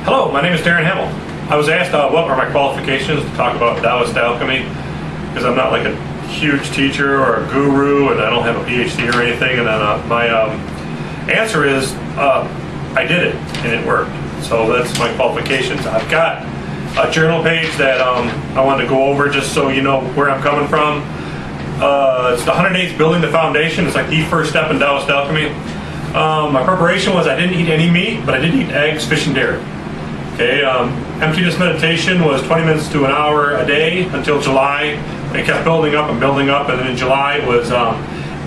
Hello, my name is Darren Hamill. I was asked what are my qualifications to talk about Taoist Alchemy, because I'm not like a huge teacher or a guru, and I don't have a PhD or anything. And then my answer is I did it, and it worked. So that's my qualifications. I've got a journal page that I wanted to go over just so you know where I'm coming from. It's the 100 Days Building the Foundation. It's like the first step in Taoist Alchemy. My preparation was I didn't eat any meat, but I did eat eggs, fish, and dairy. Okay, emptiness meditation was 20 minutes to an hour a day until July. It kept building up, and then in July it was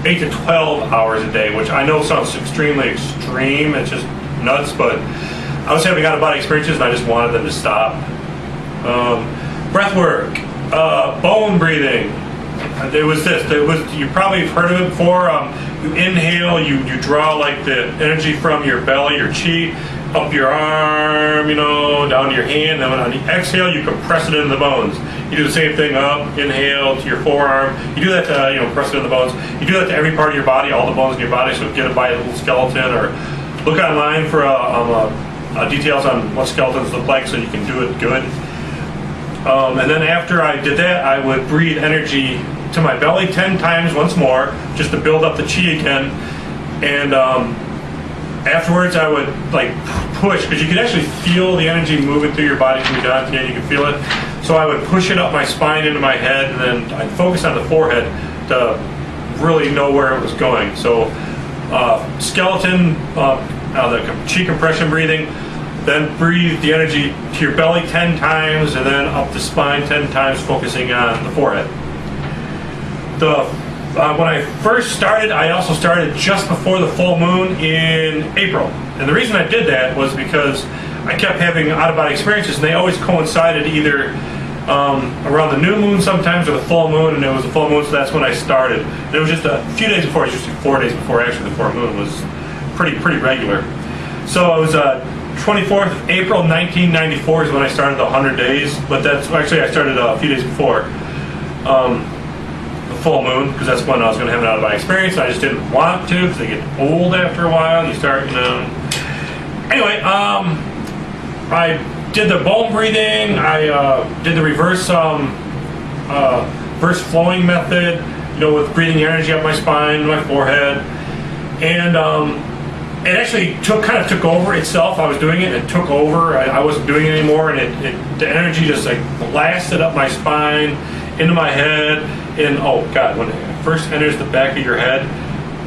8 to 12 hours a day, which I know sounds extremely extreme. It's just nuts, but I was having out-of-body experiences, and I just wanted them to stop. Breathwork, bone breathing. It was this. You probably have heard of it before. You inhale, you draw like the energy from your belly, your chi, up your arm, down to your hand. And on the exhale, you compress it into the bones. You do the same thing up, inhale to your forearm. You do that to, compress it into the bones. You do that to every part of your body, all the bones in your body. So get it by a little skeleton, or look online for details on what skeletons look like so you can do it good. And then after I did that, I would breathe energy to my belly 10 times once more, just to build up the chi again. And afterwards, I would push, because you could actually feel the energy moving through your body from your dantian. You can feel it. So I would push it up my spine into my head, and then I'd focus on the forehead to really know where it was going. So skeleton, the chi compression breathing. Then breathe the energy to your belly 10 times, and then up the spine 10 times, focusing on the forehead. When I first started, I also started just before the full moon in April. And the reason I did that was because I kept having out-of-body experiences, and they always coincided either around the new moon sometimes, or the full moon, and it was the full moon, so that's when I started. And it was just a few days before, it was just 4 days before actually the full moon was pretty regular. So it was 24th of April 1994 is when I started the 100 days, but that's actually I started a few days before the full moon, because that's when I was going to have an out-of-body experience. I just didn't want to, because they get old after a while, and you start, Anyway, I did the bone breathing. I did the reverse flowing method, with breathing energy up my spine, my forehead, and it actually kind of took over itself. I was doing it, and it took over. I wasn't doing it anymore, and the energy just blasted up my spine, into my head, and oh God, when it first enters the back of your head,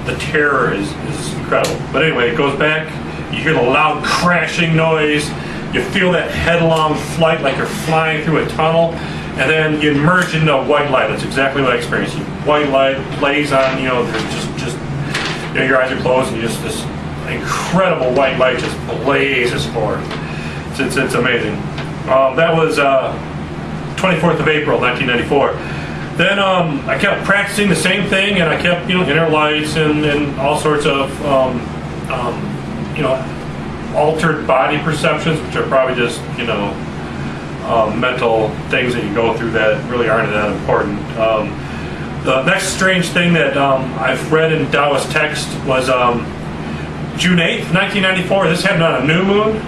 the terror is incredible. But anyway, it goes back, you hear the loud crashing noise, you feel that headlong flight like you're flying through a tunnel, and then you emerge into white light. That's exactly what I experienced. White light plays on, there's just your eyes are closed, and you just this incredible white light just blazes forth. It's amazing. That was 24th of April 1994. Then I kept practicing the same thing, and I kept inner lights and all sorts of altered body perceptions, which are probably just mental things that you go through that really aren't that important. The next strange thing that I've read in Taoist text was June 8th, 1994. This happened on a new moon.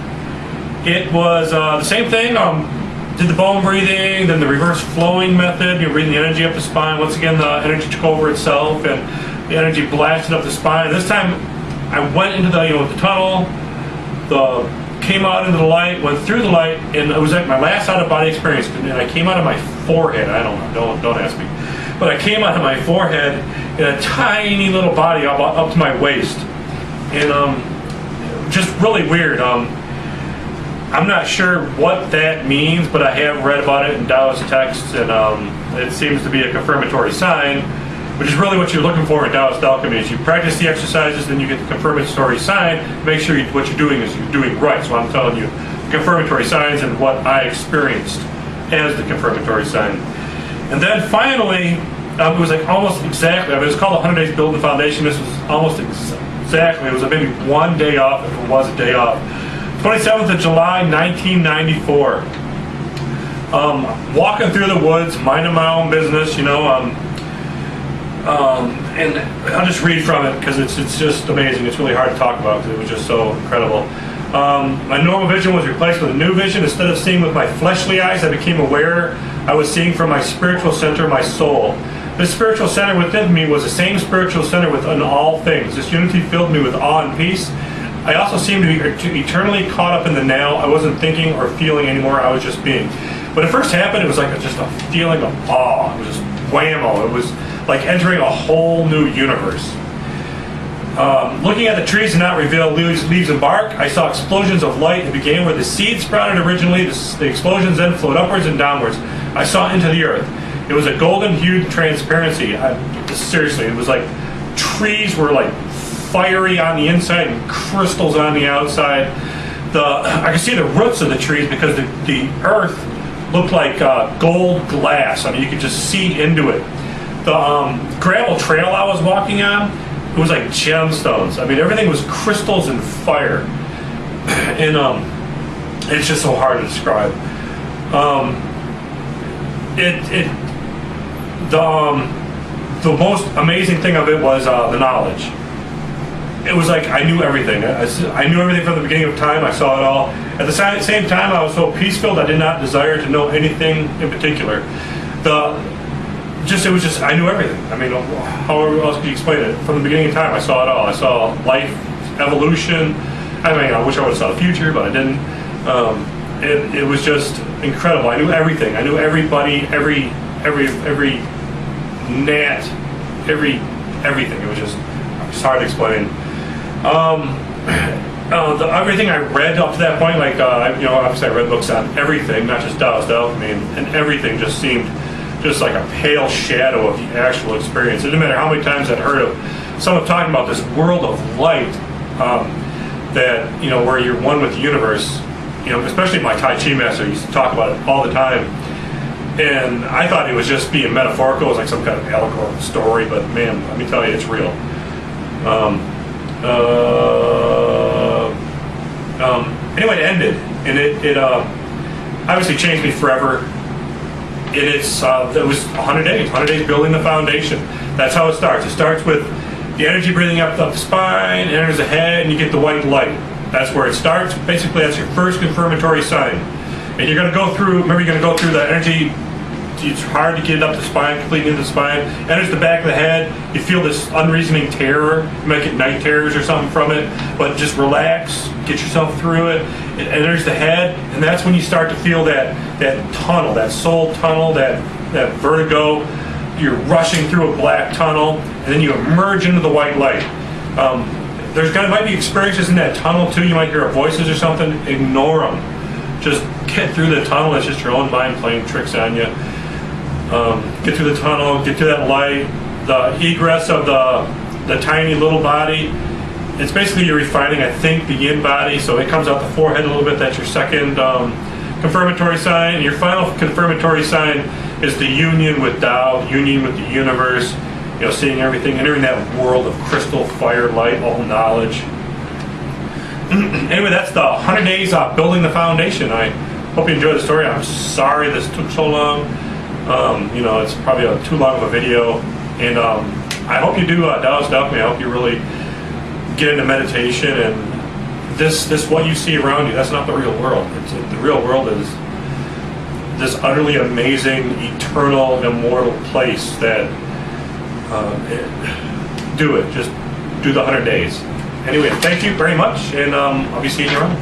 It was the same thing. Did the bone breathing, then the reverse flowing method. You're breathing the energy up the spine. Once again, the energy took over itself, and the energy blasted up the spine. This time, I went into the tunnel, came out into the light, went through the light, and it was like my last out-of-body experience. And I came out of my forehead. I don't know. Don't ask me. But I came out of my forehead in a tiny little body up to my waist. And just really weird. I'm not sure what that means, but I have read about it in Taoist texts, and it seems to be a confirmatory sign, which is really what you're looking for in Taoist Alchemy. Is you practice the exercises, then you get the confirmatory sign. Make sure what you're doing is you're doing right. So I'm telling you confirmatory signs and what I experienced as the confirmatory sign. And then finally, it was almost exactly. It was called 100 Days Building the Foundation. This was almost exactly. It was maybe one day off, if it was a day off. 27th of July, 1994. Walking through the woods, minding my own business, and I'll just read from it because it's just amazing. It's really hard to talk about because it was just so incredible. My normal vision was replaced with a new vision. Instead of seeing with my fleshly eyes, I became aware I was seeing from my spiritual center, my soul. This spiritual center within me was the same spiritual center within all things. This unity filled me with awe and peace. I also seemed to be eternally caught up in the now. I wasn't thinking or feeling anymore. I was just being. When it first happened, it was like just a feeling of awe. It was just whammo. It was like entering a whole new universe. Looking at the trees did not reveal leaves and bark. I saw explosions of light. It began where the seed sprouted originally. The explosions then flowed upwards and downwards. I saw into the earth. It was a golden hued transparency. Seriously, it was like trees were like fiery on the inside and crystals on the outside. I could see the roots of the trees because the earth looked like gold glass. I mean, you could just see into it. The gravel trail I was walking on, it was like gemstones. I mean, everything was crystals and fire. And it's just so hard to describe. The most amazing thing of it was the knowledge. It was like I knew everything. I knew everything from the beginning of time. I saw it all. At the same time, I was so peace-filled, I did not desire to know anything in particular. It was just, I knew everything. I mean, however else could you explain it? From the beginning of time, I saw it all. I saw life, evolution. I mean, I wish I would have saw the future, but I didn't. It was just incredible. I knew everything. I knew everybody, every gnat, everything. It was just hard to explain. Everything I read up to that point, like obviously I read books on everything, not just Taoist Alchemy, and everything just seemed just like a pale shadow of the actual experience. It didn't matter how many times I'd heard of someone talking about this world of light, that where you're one with the universe. Especially my Tai Chi master used to talk about it all the time. And I thought it was just being metaphorical. It was like some kind of allegorical story, but man, let me tell you, it's real. Anyway, it ended, and it obviously changed me forever. It was 100 days building the foundation. That's how it starts. It starts with the energy breathing up the spine, enters the head, and you get the white light. That's where it starts. Basically, that's your first confirmatory sign. And you're going to go through, remember, you're going to go through the energy. It's hard to get it up the spine, completely into the spine. Enters the back of the head. You feel this unreasoning terror. You might get night terrors or something from it, but just relax, get yourself through it. It enters the head, and that's when you start to feel that tunnel, that soul tunnel, that vertigo. You're rushing through a black tunnel, and then you emerge into the white light. Might be experiences in that tunnel too. You might hear voices or something. Ignore them. Just get through the tunnel. It's just your own mind playing tricks on you. Get through the tunnel, get to that light, the egress of the tiny little body. It's basically you're refining, I think, the yin body, so it comes out the forehead a little bit. That's your second confirmatory sign. Your final confirmatory sign is the union with Tao, union with the universe, seeing everything, entering that world of crystal, fire, light, all knowledge. Anyway, that's the 100 days building the foundation. I hope you enjoyed the story. I'm sorry this took so long. It's probably too long of a video, and I hope you do Taoist Alchemy. I hope you really get into meditation, and this what you see around you, that's not the real world. The real world is this utterly amazing, eternal, immortal place that just do the 100 days. Anyway, thank you very much, and I'll be seeing you around.